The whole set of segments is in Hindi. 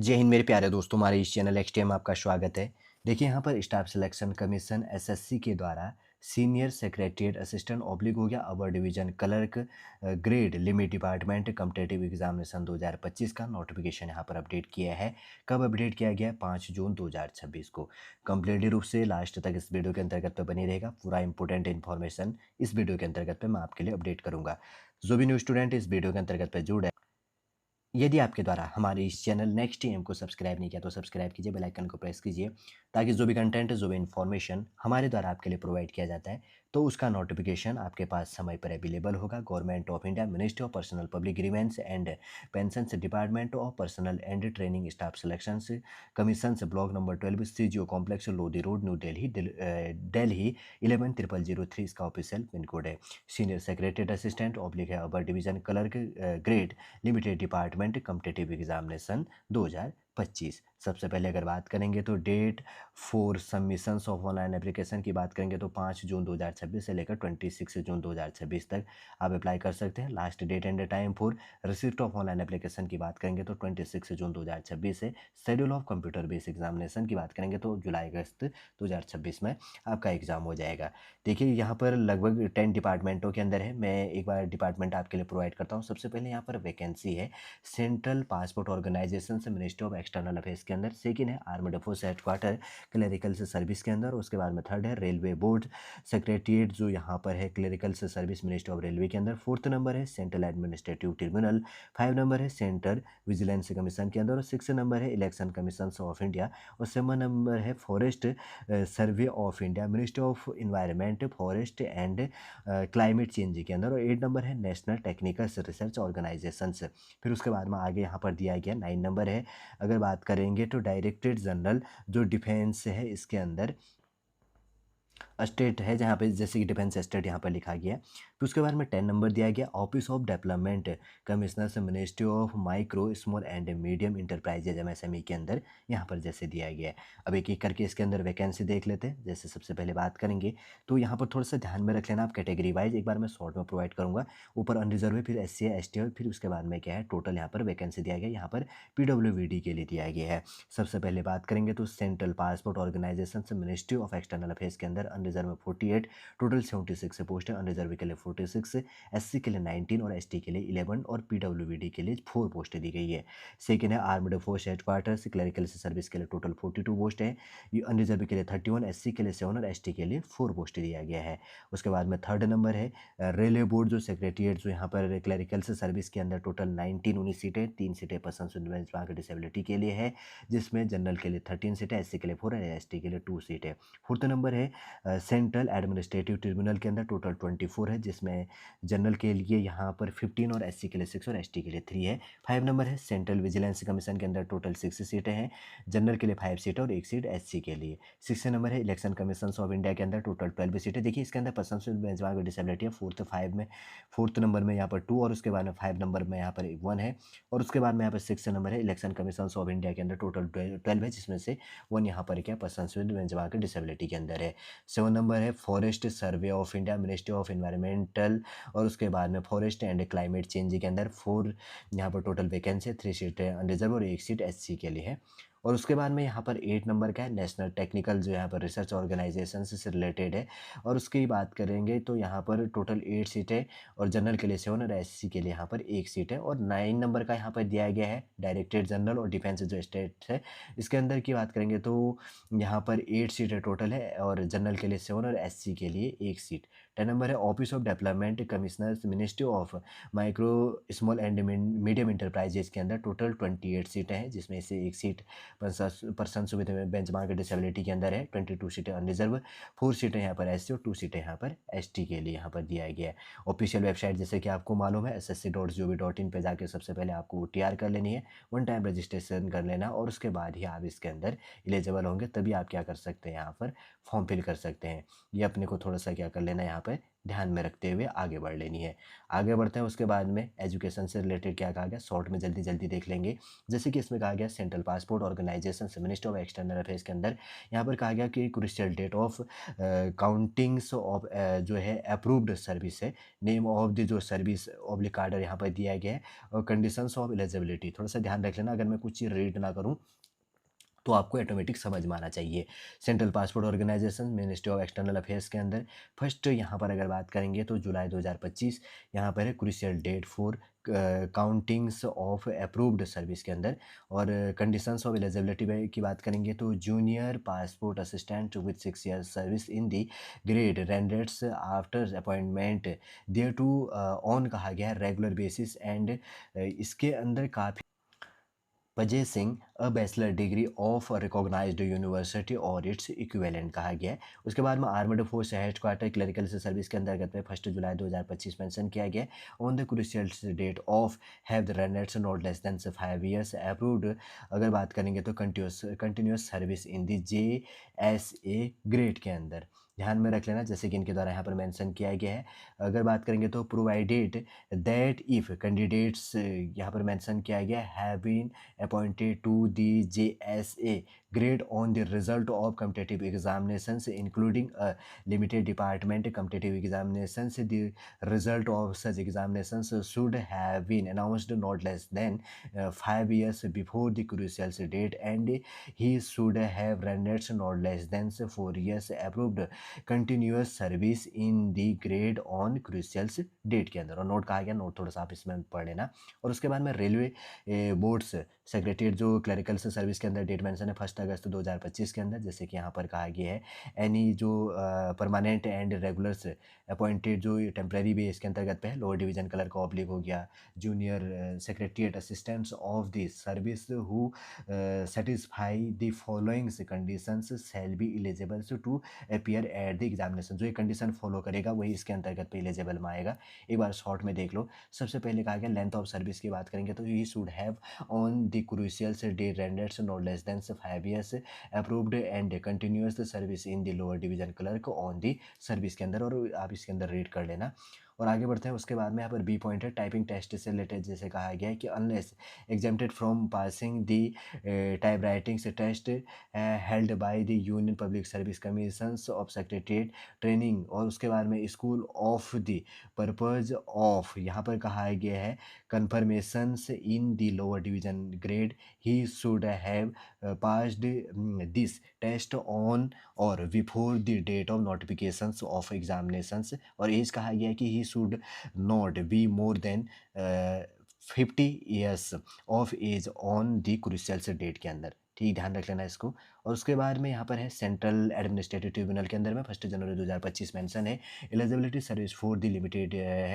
जय हिंद मेरे प्यारे दोस्तों, हमारे इस चैनल एक्सटी में आपका स्वागत है। देखिए यहाँ पर स्टाफ सिलेक्शन कमीशन एसएससी के द्वारा सीनियर सेक्रेटरीट असिस्टेंट ऑब्लिक हो गया अवर division clerk grade limit department competitive examination 2025 का नोटिफिकेशन यहाँ पर अपडेट किया है। कब अपडेट किया गया है? 5 जून 2026 को। कंप्लीटली रूप से लास्ट तक इस वीडियो के अंतर्गत पे बनी रहेगा। पूरा इंपॉर्टेंट इन्फॉर्मेशन इस वीडियो के अंतर्गत पे मैं आपके लिए अपडेट करूंगा। जो भी न्यू स्टूडेंट इस वीडियो के अंतर्गत पे जुड़े, यदि आपके द्वारा हमारे इस चैनल नेक्स्ट एम को सब्सक्राइब नहीं किया तो सब्सक्राइब कीजिए, बेल आइकन को प्रेस कीजिए ताकि जो भी कंटेंट जो भी इन्फॉर्मेशन हमारे द्वारा आपके लिए प्रोवाइड किया जाता है तो उसका नोटिफिकेशन आपके पास समय पर अवेलेबल होगा। Government of India, ministry of personnel public grievances and pensions, department of personnel and training staff selections commission, block number 12, CGO complex, Lodhi road, new Delhi, Delhi 110003 इसका ऑफिशियल पिन कोड है। सीनियर सेक्रेटरी असिस्टेंट ऑब्लिक है upper division clerk grade limited department competitive examination 2025। सबसे पहले अगर बात करेंगे तो date for submissions of online application की बात करेंगे तो 5 जून 2026 से लेकर 26 जून 2026 तक आप अप्लाई कर सकते हैं। Last date and time for receipt of online application की बात करेंगे तो 26 जून 2026 से। Schedule of computer based examination की बात करेंगे तो जुलाई अगस्त 2026 में आपका एग्जाम हो जाएगा। देखिए यहाँ पर लगभग 10 डिपार्टमेंटों के अंदर है। मैं एक बार डिपार्टमेंट आपके लिए प्रोवाइड करता हूँ। सबसे पहले यहाँ पर वैकेंसी है सेंट्रल पासपोर्ट ऑर्गेनाइजेशन से मिनिस्ट्री ऑफ एक्सटर्नल अफेयर्स के अंदर। सेकंड है आर्म्ड फोर्स हेडक्वार्टर क्लरिकल से सर्विस के अंदर। उसके बाद में थर्ड है रेलवे बोर्ड सेक्रेटरीट जो यहाँ पर है क्लरिकल से सर्विस मिनिस्ट्री ऑफ रेलवे के अंदर। फोर्थ नंबर है सेंट्रल एडमिनिस्ट्रेटिव ट्रिब्यूनल। 5 नंबर है सेंट्रल विजिलेंस कमीशन के अंदर। और 6 नंबर है इलेक्शन कमीशन ऑफ इंडिया। और 7 नंबर है forest survey of India, ministry of environment, forest and climate change के अंदर। और 8 नंबर है नेशनल टेक्निकल रिसर्च ऑर्गेनाइजेशन। फिर उसके बाद में आगे यहाँ पर दिया गया 9 नंबर है। अगर बात करेंगे तो डायरेक्टरेट जनरल जो डिफेंस है इसके अंदर स्टेट है, जहाँ पे जैसे कि डिफेंस स्टेट यहाँ पर लिखा गया है। फिर उसके बाद में 10 नंबर दिया गया ऑफिस ऑफ डेवलपमेंट कमिश्नर से ministry of micro small and medium enterprises MSME के अंदर यहाँ पर जैसे दिया गया है। अब एक एक करके इसके अंदर वैकेंसी देख लेते हैं। जैसे सबसे पहले बात करेंगे तो यहाँ पर थोड़ा सा ध्यान में रख लेना आप कैटेगरी वाइज। एक बार मैं शॉर्ट में प्रोवाइड करूँगा। ऊपर अनरिजर्व है, फिर एससी है, एसटी है, फिर उसके बाद में क्या है टोटल यहाँ पर वैकेंसी दिया गया। यहाँ पर पीडब्ल्यूबीडी के लिए दिया गया है। सबसे पहले बात करेंगे तो सेंट्रल पासपोर्ट ऑर्गेनाइजेशन से मिनिस्ट्री ऑफ एक्सटर्नल अफेयर्स के अंदर अनरिजर्व में 48, टोटल 76 पोस्ट है। अनरिजर्व के लिए 46, एससी के लिए 19 और एसटी के लिए 11 और पीडब्ल्यूबीडी के लिए 4 पोस्टें दी गई है। सेकेंड है armed force headquarters clerical service के लिए टोटल 42 पोस्ट है। अनरिजर्व के लिए 31, एससी के लिए 7 और एसटी के लिए 4 पोस्ट दिया गया है। उसके बाद में थर्ड नंबर है रेलवे बोर्ड जो सेक्रेटरीट जो यहाँ पर क्लरिकल सर्विस के अंदर टोटल 19 सीटें, 3 सीटें पर्सन विद डिसेबिलिटी के लिए है, जिसमें जनरल के लिए 13 सीटें, एससी के लिए 4 और एसटी के लिए 2 सीटें। फोर्थ नंबर है सेंट्रल एडमिनिस्ट्रेटिव ट्रिब्यूनल के अंदर टोटल 24 है, जिसमें जनरल के लिए यहाँ पर 15 और एससी के लिए 6 और एसटी के लिए 3 है। 5 नंबर है सेंट्रल विजिलेंस कमीशन के अंदर टोटल 6 सीटें हैं, जनरल के लिए 5 सीटें और 1 सीट एससी के लिए। 6 नंबर है इलेक्शन कमीशन ऑफ इंडिया के अंदर टोटल 12 सीटें। देखिए इसके अंदर पर्सन विद बेंचमार्क डिसेबिलिटी है। फोर्थ नंबर में यहाँ पर 2 और उसके बाद में 5 नंबर में यहाँ पर 1 है। और उसके बाद में यहाँ पर 6 नंबर है इलेक्शन कमीशन ऑफ इंडिया के अंदर टोटल 12 है, जिसमें से 1 यहाँ पर क्या पर्सन विद बेंचमार्क डिसेबिलिटी के अंदर है। 7 नंबर है forest survey of India, ministry of environmental और उसके बाद में फॉरेस्ट एंड क्लाइमेट चेंज के अंदर 4 यहाँ पर टोटल वैकेंसी है। 3 सीटें अनरिजर्व और 1 सीट एससी के लिए है। और उसके बाद में यहाँ पर 8 नंबर का है नेशनल टेक्निकल जो यहाँ पर रिसर्च ऑर्गेनाइजेशन से रिलेटेड है। और उसकी बात करेंगे तो यहाँ पर टोटल 8 सीटें और जनरल के लिए 7 और एससी के लिए यहाँ पर 1 सीट है। और 9 नंबर का यहाँ पर दिया गया है डायरेक्टरेट जनरल और डिफेंस जो स्टेट है इसके अंदर की बात करेंगे तो यहाँ पर 8 सीटें टोटल है और जनरल के लिए 7 और एससी के लिए 1 सीट। 10 नंबर है office of development commissioner ministry of micro small and medium enterprises के अंदर टोटल 28 सीटें हैं, जिसमें से 1 seat person with benchmark disability के अंदर है। 22 सीटें अनरिजर्व, 4 सीटें यहाँ पर एससी और 2 सीटें यहाँ पर एसटी के लिए यहाँ पर दिया गया है। ऑफिशियल वेबसाइट जैसे कि आपको मालूम है ssc.gov.in पे जाके सबसे पहले आपको OTR कर लेनी है, 1 टाइम रजिस्ट्रेशन कर लेना और उसके बाद ही आप इसके अंदर एलिजिबल होंगे, तभी आप क्या कर सकते हैं यहाँ पर फॉर्म फिल कर सकते हैं। ये अपने को थोड़ा सा क्या कर लेना है यहाँ पर ध्यान में रखते हुए आगे बढ़ लेनी है। आगे बढ़ते हैं, उसके बाद में एजुकेशन से रिलेटेड क्या कहा गया, शॉर्ट में जल्दी जल्दी देख लेंगे। जैसे कि इसमें कहा गया central passport organization ministry of external affairs के अंदर यहाँ पर कहा गया कि crucial date of countings of जो है अप्रूव्ड सर्विस है, नेम ऑफ द जो सर्विस ऑब्लिक आर्डर यहाँ पर दिया गया है, और कंडीशंस ऑफ एलिजिबिलिटी थोड़ा सा ध्यान रख लेना, अगर मैं कुछ चीज़ रीड ना करूँ तो आपको ऑटोमेटिक समझ में आना चाहिए। Central passport organization ministry of external affairs के अंदर फर्स्ट यहाँ पर अगर बात करेंगे तो जुलाई 2025 यहाँ पर है crucial date for countings of approved service के अंदर। और कंडीशंस ऑफ एलिजिबिलिटी की बात करेंगे तो junior passport assistant with 6 years service in the grade renders after appointment thereto on कहा गया है रेगुलर बेसिस एंड इसके अंदर काफ़ी possessing a bachelor degree of recognized university और इट्स इक्विवेलेंट कहा गया है। उसके बाद में armed force head quarter clerical service के अंतर्गत में 1 जुलाई 2025 मेंशन किया गया है। On the crucial date of have the runners not less than 5 years approved. अगर बात करेंगे तो continuous service in the JSA grade के अंदर ध्यान में रख लेना, जैसे कि इनके द्वारा यहाँ पर मेंशन किया गया है। अगर बात करेंगे तो प्रोवाइडेड दैट इफ कैंडिडेट्स यहाँ पर मेंशन किया गया have been appointed to the JSA grade on the result of competitive examinations including a limited department competitive examinations. The result of such examinations should have been announced not less than 5 years before the crucial date, and he should have rendered not less than 4 years approved continuous service in the grade on crucial date के अंदर। और नोट कहा गया, नोट थोड़ा सा आप इसमें पढ़ लेना। और उसके बाद में रेलवे बोर्ड्स सेक्रेटरीट जो क्लरिकल सर्विस के अंदर डेट मेंशन है 1 अगस्त 2025 के अंदर, जैसे कि यहाँ पर कहा गया है एनी जो परमानेंट एंड रेगुलर्स अपॉइंटेड जो टेम्प्रेरी बेस के अंतर्गत पे है, लोअर डिवीजन कलर का ऑब्लिक हो गया, junior secretariat assistants of the service who satisfy the following conditions shall be eligible to appear at the examination. जो ये कंडीशन फॉलो करेगा वही इसके अंतर्गत पे एलिजिबल में आएगा। एक बार शॉर्ट में देख लो। सबसे पहले कहा गया लेंथ ऑफ सर्विस की बात करेंगे तो he should have on the crucial day rendered no less than 5 years approved and continuous service in the lower division clerk on the service के अंदर। और आप इसके अंदर रीड कर लेना। और आगे बढ़ते हैं, उसके बाद में यहाँ पर बी पॉइंट है टाइपिंग टेस्ट से रिलेटेड, जैसे कहा गया है कि unless exempted from passing the type writing test held by the union public service commissions of secretariat training. और उसके बाद में school of the purpose of यहाँ पर कहा गया है confirmations in the lower division grade, he should have passed this test on or before the date of notifications of examinations। और एज कहा गया है कि he should not be more than 50 years of age on the crucial date के अंदर। ठीक, ध्यान रख लेना इसको। और उसके बाद में यहाँ पर है सेंट्रल एडमिनिस्ट्रेटिव ट्रिब्यूनल के अंदर में 1 जनवरी 2025 मेंशन है eligibility service for the limited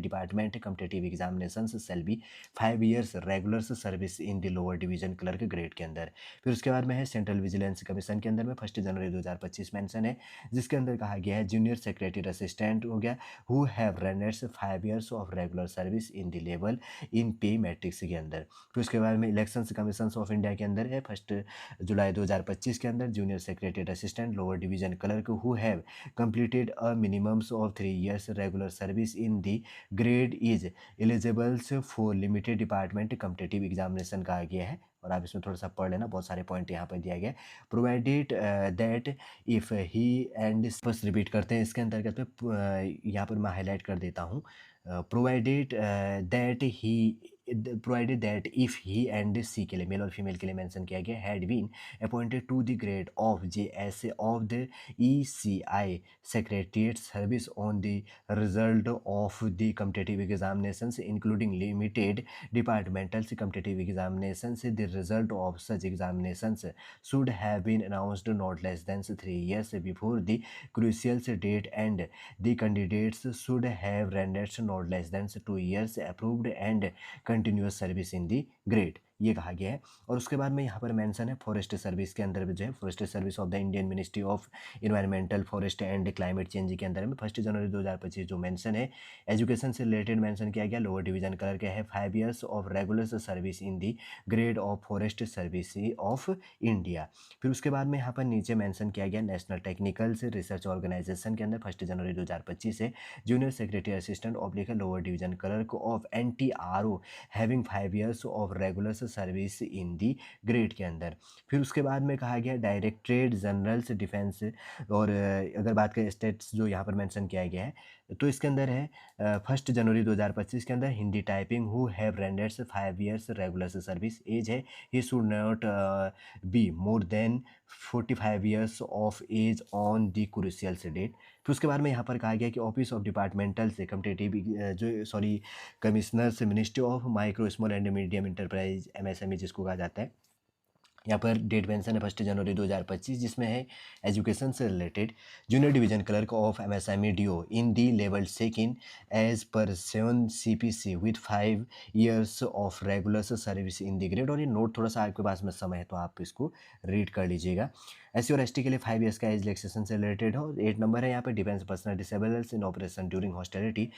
department competitive examinations shall be 5 years regular service in the lower division clerk grade के अंदर। फिर उसके बाद में है सेंट्रल विजिलेंस कमीशन के अंदर में 1 जनवरी 2025 मेंशन है, जिसके अंदर कहा गया है जूनियर सेक्रेटरी असिस्टेंट हो गया who have runners 5 years of regular service in the level in पे मैट्रिक्स के अंदर। फिर उसके बाद में इलेक्शन कमीशन ऑफ इंडिया के अंदर है 1 जुलाई 2025 के अंदर junior secretary assistant lower division clerk who have completed a minimum of 3 years regular service in the grade is eligible for limited department competitive examination कहा गया है। और आप इसमें थोड़ा सा पढ़ लेना, बहुत सारे पॉइंट यहाँ पर दिया गया है। Provided that if he and बस रिपीट करते हैं इसके अंतर्गत पे यहाँ पर मैं हाईलाइट कर देता हूँ। Provided that if he and C के लिए मेल और फीमेल के लिए मेंशन किया गया had been appointed to the grade of JSA of the ECI secretariat service on the result of the competitive examinations including limited departmental competitive examinations. The result of such examinations should have been announced not less than 3 years before the crucial date, and the candidates should have rendered not less than 2 years approved and continuous service in the grade। ये कहा गया है। और उसके बाद में यहाँ पर मेंशन है फॉरेस्ट सर्विस के अंदर भी जो है forest service of the Indian ministry of environmental forest and climate change के अंदर में 1 जनवरी 2025 जो मेंशन है एजुकेशन से रिलेटेड मेंशन किया गया। लोअर डिवीजन कलर का है 5 years of regular service in the grade of forest service of India. फिर उसके बाद में यहाँ पर नीचे मेंशन किया गया नेशनल टेक्निकल रिसर्च ऑर्गेनाइजेशन के अंदर 1 जनवरी 2025 से junior secretary assistant oblique lower division clerk of NTRO having 5 years of regular service in the grade के अंदर। फिर उसके बाद में कहा गया डायरेक्टरेट जनरल्स डिफेंस। और अगर बात करें स्टेट्स जो यहाँ पर मेंशन किया गया है तो इसके अंदर है 1 जनवरी 2025 के अंदर Hindi typing who have renders 5 years regular service as है he should not be more than 45 years of age on the crucial date. फिर उसके बाद में यहाँ पर कहा गया कि ऑफिस ऑफ डिपार्टमेंटल से कम्पिटेटिव जो सॉरी कमिश्नर से ministry of micro small and medium enterprise MSME जिसको कहा जाता है। यहाँ पर डेट मेंशन है 1 जनवरी 2025 जिसमें है एजुकेशन से related junior division clerk of MSME DO in the level second as per 7 CPC with 5 years of regular service in the grade. और ये नोट थोड़ा सा आपके पास में समय है तो आप इसको रीड कर लीजिएगा। SC और ST के लिए 5 ईयर्स का एज रिलैक्सेशन से रिलेटेड हो। 8 नंबर है यहाँ पे defence personnel disabled in operation during hostility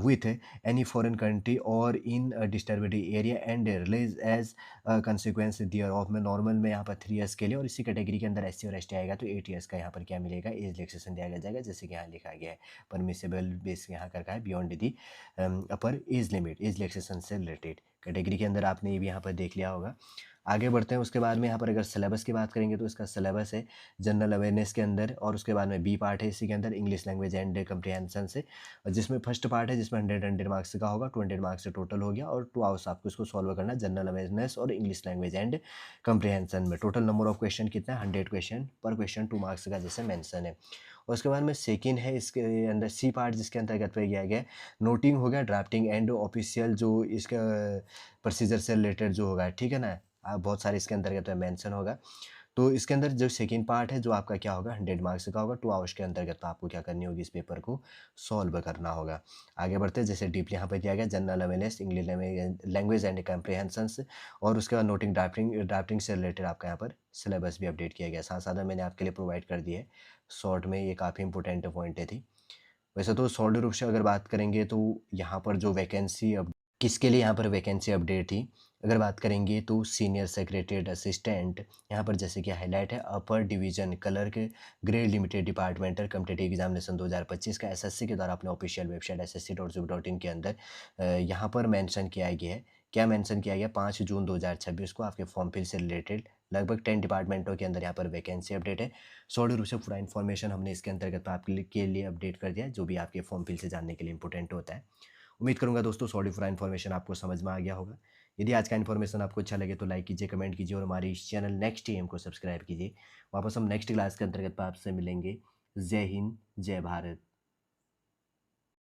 with any foreign country और in disturbed area and release as consequence their of में नॉर्मल में यहाँ पर 3 ईयर्स के लिए। और इसी कैटेगरी के अंदर SC और ST आएगा तो 8 ईयर्स का यहाँ पर क्या मिलेगा एज रिलैक्सेशन दिया जाएगा जैसे कि यहाँ लिखा गया है परमिसेबल बेस यहाँ कर है beyond the upper age limit age relaxation से रिलेटेड कैटेगरी के अंदर आपने ये भी यहाँ पर देख लिया होगा। आगे बढ़ते हैं। उसके बाद में यहाँ पर अगर सिलेबस की बात करेंगे तो इसका सिलेबस है जनरल अवेयरनेस के अंदर। और उसके बाद में बी पार्ट है इसी के अंदर इंग्लिश लैंग्वेज एंड कम्प्रीहेंशन से जिसमें फर्स्ट पार्ट है जिसमें 100 मार्क्स का होगा 200 मार्क्स से टोटल हो गया। और 2 आवर्स आपको इसको सॉल्व करना जनरल अवेयरनेस और इंग्लिश लैंग्वेज एंड कम्प्रीहेंशन में। टोटल नंबर ऑफ क्वेश्चन कितना है 100 क्वेश्चन पर क्वेश्चन 2 मार्क्स का जैसे मेंशन है। और उसके बाद में सेकेंड है इसके अंदर सी पार्ट जिसके अंतर्गत पे किया गया नोटिंग हो गया ड्राफ्टिंग एंड ऑफिशियल जो इसका प्रोसीजर से रिलेटेड जो होगा ठीक है ना बहुत सारे इसके अंतर्गत मेंशन होगा। तो इसके अंदर जो सेकंड पार्ट है जो आपका क्या होगा 100 मार्क्स का होगा 2 आवर्स के अंतर्गत तो आपको क्या करनी होगी इस पेपर को सॉल्व करना होगा। आगे बढ़ते हैं जैसे डीपली यहाँ पर दिया गया general awareness English language and comprehensions. और उसके बाद नोटिंग ड्राफ्टिंग से रिलेटेड आपका यहाँ पर सिलेबस भी अपडेट किया गया साथ साथ में मैंने आपके लिए प्रोवाइड कर दिया है शॉर्ट में ये काफ़ी इंपॉर्टेंट पॉइंट थी। वैसे तो सॉल्ड रूप से अगर बात करेंगे तो यहाँ पर जो वैकेंसी अब किसके लिए यहाँ पर वैकेंसी अपडेट थी अगर बात करेंगे तो सीनियर सेक्रेटरीट असिस्टेंट यहाँ पर जैसे कि हाईलाइट है upper division clerk grade limited departmental competitive examination 2025 का SSC के द्वारा अपने ऑफिशियल वेबसाइट ssc.gov.in के अंदर यहाँ पर मेंशन किया गया है। क्या मेंशन किया गया 5 जून 2026 को आपके फॉर्म फिल से रिलेटेड लगभग 10 डिपार्टमेंटों के अंदर यहाँ पर वैकेंसी अपडेट है। सॉलिड रूप से पूरा इन्फॉर्मेशन हमने इसके अंतर्गत आपके लिए अपडेट कर दिया है जो भी आपके फॉर्म फिल से जानने के लिए इंपॉर्टेंट होता है। उम्मीद करूंगा दोस्तों सॉलिड पूरा इन्फॉर्मेशन आपको समझ में आ गया होगा। यदि आज का इन्फॉर्मेशन आपको अच्छा लगे तो लाइक कीजिए कमेंट कीजिए और हमारे इस चैनल नेक्स्ट AM को सब्सक्राइब कीजिए। वापस हम नेक्स्ट क्लास के अंतर्गत आपसे मिलेंगे। जय हिंद जय भारत।